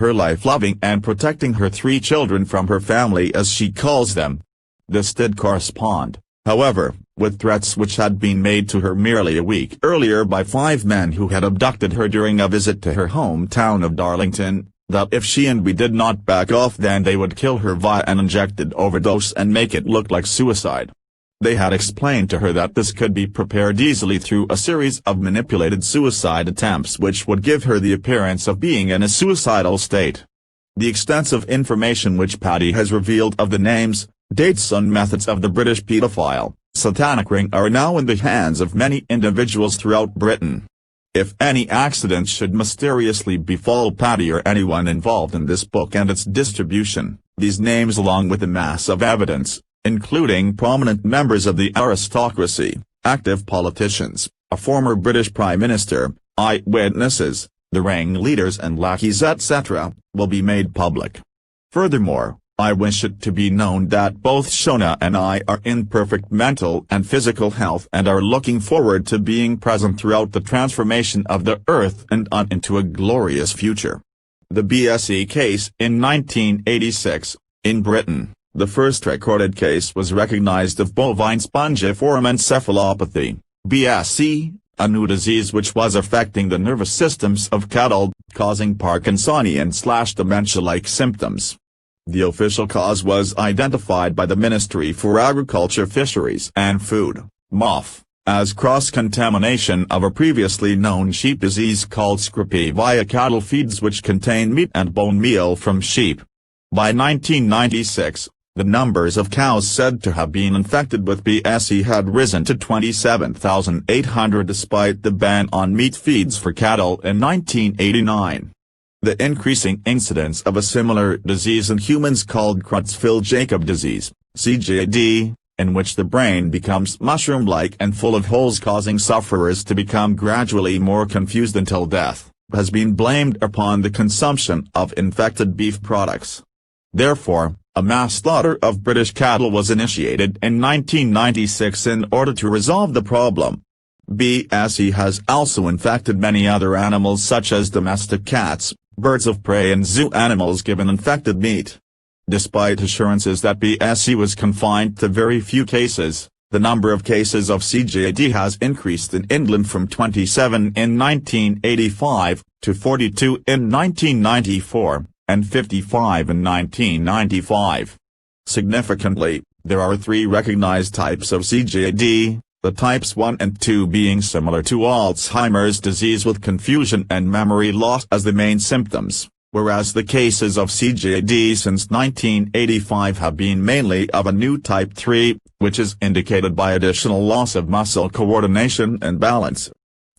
her life loving and protecting her 3 children from her family as she calls them. This did correspond, however, with threats which had been made to her merely a week earlier by 5 men who had abducted her during a visit to her hometown of Darlington, that if she and we did not back off then they would kill her via an injected overdose and make it look like suicide. They had explained to her that this could be prepared easily through a series of manipulated suicide attempts which would give her the appearance of being in a suicidal state. The extensive information which Patty has revealed of the names, dates and methods of the British paedophile, satanic ring are now in the hands of many individuals throughout Britain. If any accident should mysteriously befall Patty or anyone involved in this book and its distribution, these names along with a mass of evidence, including prominent members of the aristocracy, active politicians, a former British Prime Minister, eyewitnesses, the ringleaders and lackeys etc., will be made public. Furthermore, I wish it to be known that both Shona and I are in perfect mental and physical health and are looking forward to being present throughout the transformation of the earth and on into a glorious future. The BSE case in 1986, in Britain. The first recorded case was recognized of bovine spongiform encephalopathy, BSE, a new disease which was affecting the nervous systems of cattle, causing Parkinsonian/dementia-like symptoms. The official cause was identified by the Ministry for Agriculture, Fisheries and Food, MOF, as cross-contamination of a previously known sheep disease called scrpy via cattle feeds which contain meat and bone meal from sheep. By 1996, the numbers of cows said to have been infected with BSE had risen to 27,800 despite the ban on meat feeds for cattle in 1989. The increasing incidence of a similar disease in humans called Creutzfeldt-Jakob disease, CJD, in which the brain becomes mushroom-like and full of holes causing sufferers to become gradually more confused until death, has been blamed upon the consumption of infected beef products. Therefore, a mass slaughter of British cattle was initiated in 1996 in order to resolve the problem. BSE has also infected many other animals such as domestic cats, birds of prey and zoo animals given infected meat. Despite assurances that BSE was confined to very few cases, the number of cases of CJD has increased in England from 27 in 1985, to 42 in 1994. And 55 in 1995. Significantly, there are 3 recognized types of CJD, the types 1 and 2 being similar to Alzheimer's disease with confusion and memory loss as the main symptoms, whereas the cases of CJD since 1985 have been mainly of a new type 3, which is indicated by additional loss of muscle coordination and balance.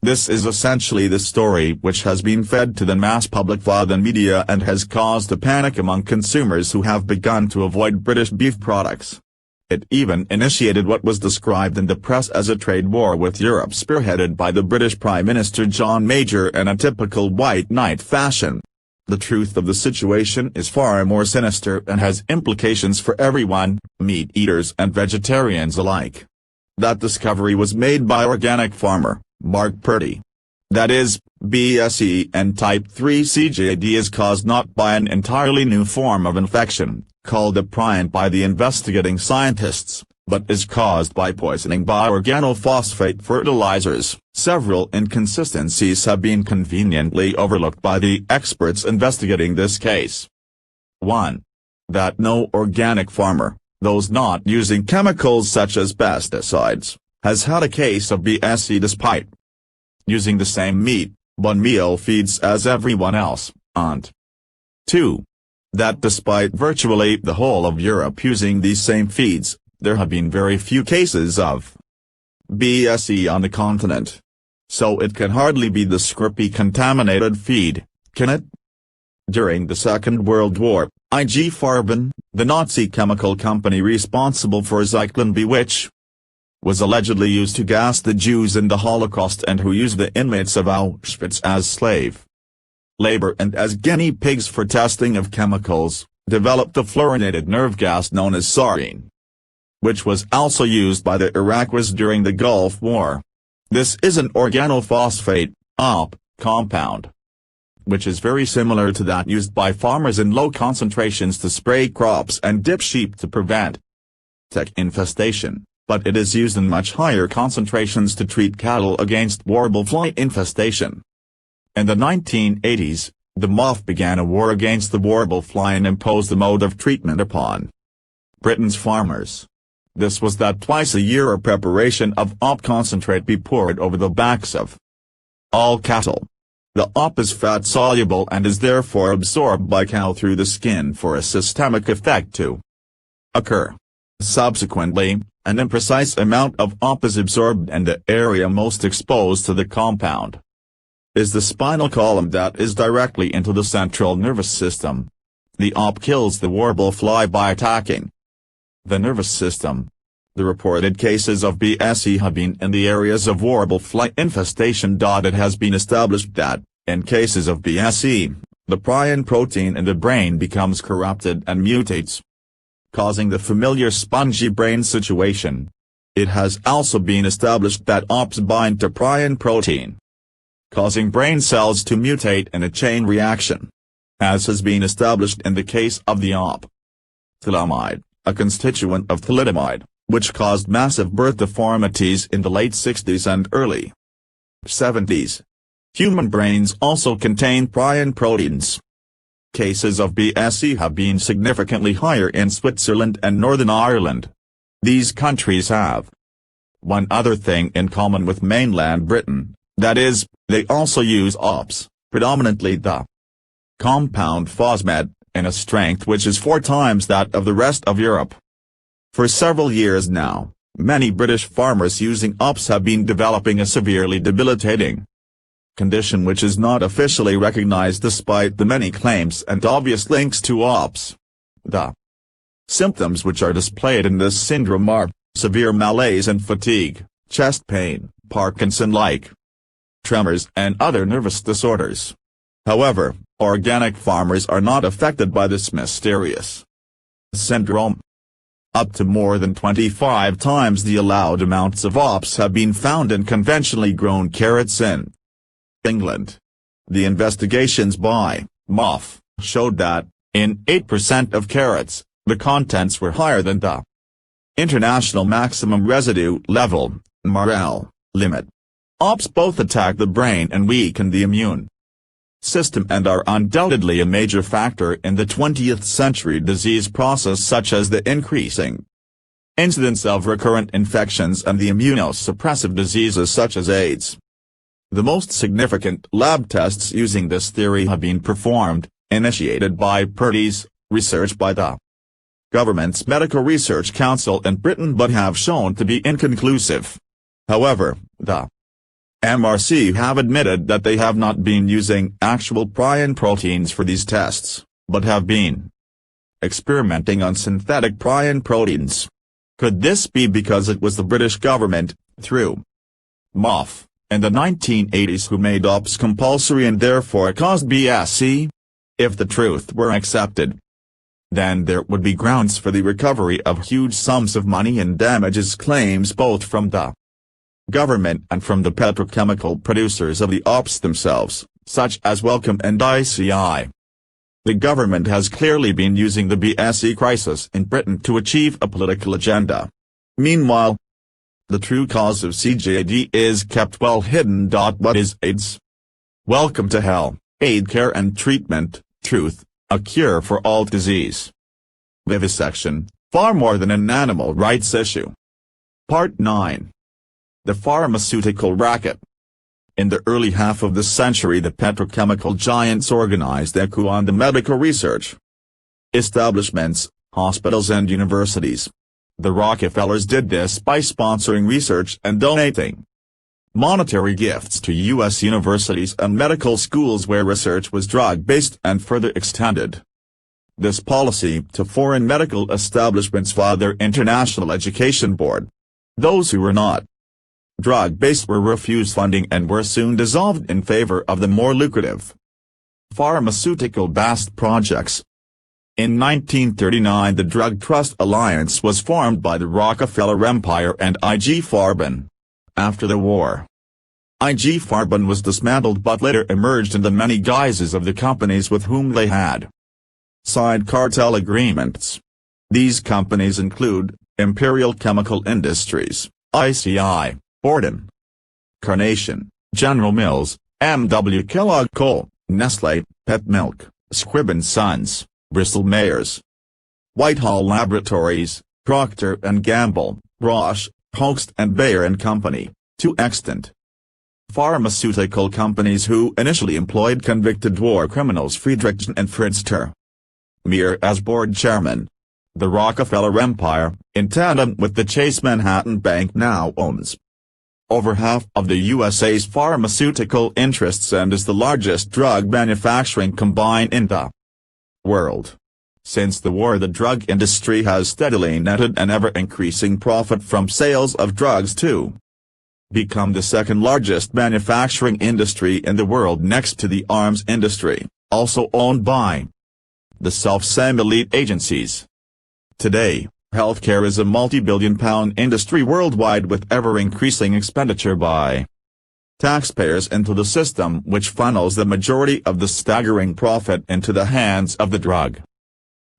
This is essentially the story which has been fed to the mass public via the media and has caused a panic among consumers who have begun to avoid British beef products. It even initiated what was described in the press as a trade war with Europe spearheaded by the British Prime Minister John Major in a typical white knight fashion. The truth of the situation is far more sinister and has implications for everyone, meat eaters and vegetarians alike. That discovery was made by organic farmer Mark Purdy. That is, BSE and type 3 CJD is caused not by an entirely new form of infection, called a prion by the investigating scientists, but is caused by poisoning by organophosphate fertilizers. Several inconsistencies have been conveniently overlooked by the experts investigating this case. 1. That no organic farmer, those not using chemicals such as pesticides, has had a case of BSE despite using the same meat, bone meal feeds as everyone else, and 2. That despite virtually the whole of Europe using these same feeds, there have been very few cases of BSE on the continent. So it can hardly be the scrpy contaminated feed, can it? During the Second World War, IG Farben, the Nazi chemical company responsible for Zyklon B which was allegedly used to gas the Jews in the Holocaust and who used the inmates of Auschwitz as slave labor and as guinea pigs for testing of chemicals, developed a fluorinated nerve gas known as sarin, which was also used by the Iraqis during the Gulf War. This is an organophosphate, OP, compound. which is very similar to that used by farmers in low concentrations to spray crops and dip sheep to prevent tick infestation, but it is used in much higher concentrations to treat cattle against warblefly infestation. In the 1980s, the MOF began a war against the warblefly and imposed the mode of treatment upon Britain's farmers. This was that twice a year a preparation of op concentrate be poured over the backs of all cattle. The op is fat-soluble and is therefore absorbed by cow through the skin for a systemic effect to occur. Subsequently, an imprecise amount of op is absorbed and the area most exposed to the compound is the spinal column that is directly into the central nervous system. The op kills the warblefly by attacking the nervous system. The reported cases of BSE have been in the areas of warblefly infestation. It has been established that, in cases of BSE, the prion protein in the brain becomes corrupted and mutates, causing the familiar spongy brain situation. It has also been established that ops bind to prion protein, causing brain cells to mutate in a chain reaction, as has been established in the case of the op thalidomide, a constituent of thalidomide, which caused massive birth deformities in the late 60s and early 70s. Human brains also contain prion proteins. Cases of BSE have been significantly higher in Switzerland and Northern Ireland. These countries have one other thing in common with mainland Britain, that is, they also use ops, predominantly the compound phosmet, in a strength which is 4 times that of the rest of Europe. For several years now, many British farmers using ops have been developing a severely debilitating condition which is not officially recognized despite the many claims and obvious links to ops. The symptoms which are displayed in this syndrome are severe malaise and fatigue, chest pain, Parkinson-like tremors and other nervous disorders. However, organic farmers are not affected by this mysterious syndrome. Up to more than 25 times the allowed amounts of ops have been found in conventionally grown carrots in England. The investigations by MOF showed that, in 8% of carrots, the contents were higher than the international maximum residue level, MRL, limit. Ops both attack the brain and weaken the immune system and are undoubtedly a major factor in the 20th century disease process, such as the increasing incidence of recurrent infections and the immunosuppressive diseases such as AIDS. The most significant lab tests using this theory have been performed, initiated by PRRTs, research by the government's Medical Research Council in Britain, but have shown to be inconclusive. However, the MRC have admitted that they have not been using actual prion proteins for these tests, but have been experimenting on synthetic prion proteins. Could this be because it was the British government, through MOF, in the 1980s who made ops compulsory and therefore caused BSE? If the truth were accepted, then there would be grounds for the recovery of huge sums of money and damages claims both from the government and from the petrochemical producers of the ops themselves, such as Wellcome and ICI. The government has clearly been using the BSE crisis in Britain to achieve a political agenda. Meanwhile, the true cause of CJD is kept well hidden. What is AIDS? Welcome to hell, aid care and treatment, truth, a cure for all disease. Vivisection, far more than an animal rights issue. Part 9. The pharmaceutical racket. In the early half of the century, the petrochemical giants organized a coup on the medical research establishments, hospitals and universities. The Rockefellers did this by sponsoring research and donating monetary gifts to U.S. universities and medical schools where research was drug-based and further extended this policy to foreign medical establishments via their International Education Board. Those who were not drug-based were refused funding and were soon dissolved in favor of the more lucrative pharmaceutical-based projects. In 1939 the Drug Trust Alliance was formed by the Rockefeller Empire and IG Farben. After the war, IG Farben was dismantled but later emerged in the many guises of the companies with whom they had signed cartel agreements. These companies include Imperial Chemical Industries, ICI, Borden, Carnation, General Mills, M.W. Kellogg Coal, Nestle, Pet Milk, Scribb & Sons, Bristol Myers, Whitehall Laboratories, Procter & Gamble, Roche, Hoechst and Bayer & Company, to extant pharmaceutical companies who initially employed convicted war criminals Friedrichsen and Fritzter Mir as board chairman. The Rockefeller Empire, in tandem with the Chase Manhattan Bank, now owns over half of the USA's pharmaceutical interests and is the largest drug manufacturing combine in the world. Since the war, the drug industry has steadily netted an ever-increasing profit from sales of drugs to become the second largest manufacturing industry in the world next to the arms industry, also owned by the self-same elite agencies. Today, healthcare is a multi-billion-pound industry worldwide with ever-increasing expenditure by taxpayers into the system, which funnels the majority of the staggering profit into the hands of the drug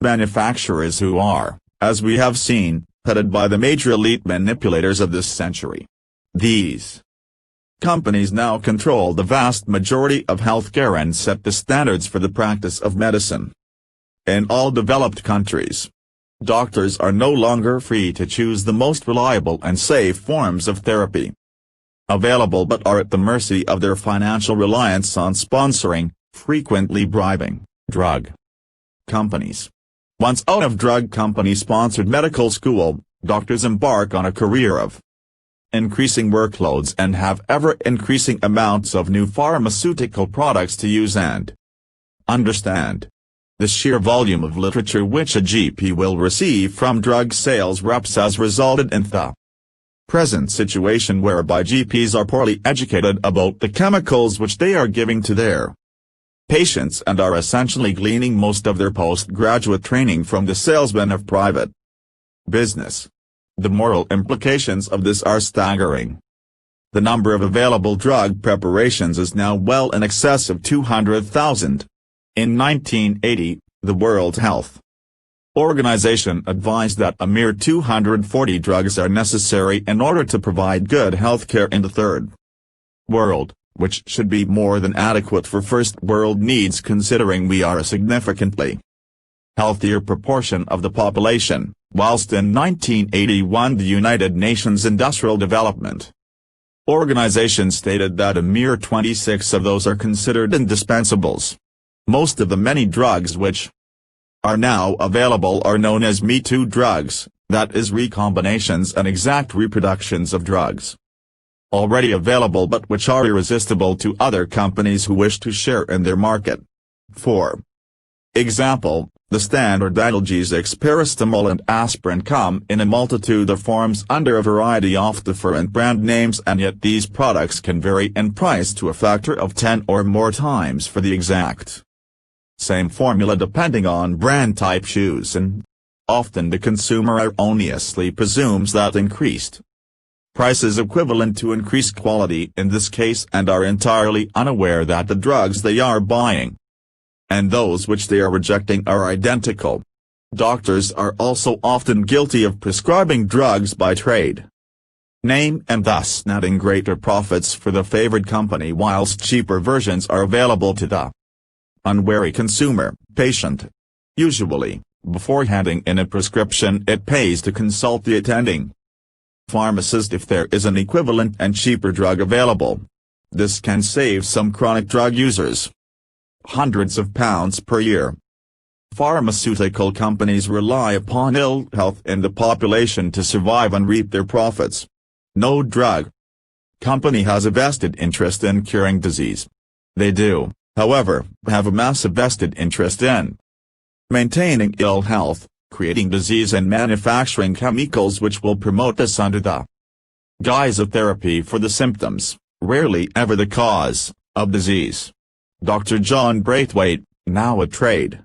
manufacturers who are, as we have seen, headed by the major elite manipulators of this century. These companies now control the vast majority of healthcare and set the standards for the practice of medicine. In all developed countries, doctors are no longer free to choose the most reliable and safe forms of therapy available but are at the mercy of their financial reliance on sponsoring, frequently bribing, drug companies. Once out of drug company-sponsored medical school, doctors embark on a career of increasing workloads and have ever-increasing amounts of new pharmaceutical products to use and understand. The sheer volume of literature which a GP will receive from drug sales reps has resulted in the present situation whereby GPs are poorly educated about the chemicals which they are giving to their patients and are essentially gleaning most of their postgraduate training from the salesmen of private business. The moral implications of this are staggering. The number of available drug preparations is now well in excess of 200,000. In 1980, the World Health Organization advised that a mere 240 drugs are necessary in order to provide good healthcare in the Third World, which should be more than adequate for First World needs considering we are a significantly healthier proportion of the population, whilst in 1981 the United Nations Industrial Development Organization stated that a mere 26 of those are considered indispensables. Most of the many drugs which are now available are known as Me Too drugs, that is recombinations and exact reproductions of drugs already available but which are irresistible to other companies who wish to share in their market. For example, the standard analgesics paracetamol and aspirin come in a multitude of forms under a variety of different brand names, and yet these products can vary in price to a factor of 10 or more times for the exact same formula depending on brand type chosen. Often the consumer erroneously presumes that increased price is equivalent to increased quality in this case and are entirely unaware that the drugs they are buying and those which they are rejecting are identical. Doctors are also often guilty of prescribing drugs by trade name and thus netting greater profits for the favored company whilst cheaper versions are available to the unwary consumer, patient. Usually, before handing in a prescription it pays to consult the attending pharmacist if there is an equivalent and cheaper drug available. This can save some chronic drug users hundreds of pounds per year. Pharmaceutical companies rely upon ill health in the population to survive and reap their profits. No drug company has a vested interest in curing disease. They do, however, have a massive vested interest in maintaining ill health, creating disease and manufacturing chemicals which will promote this under the guise of therapy for the symptoms, rarely ever the cause, of disease. Dr. John Braithwaite, now a trade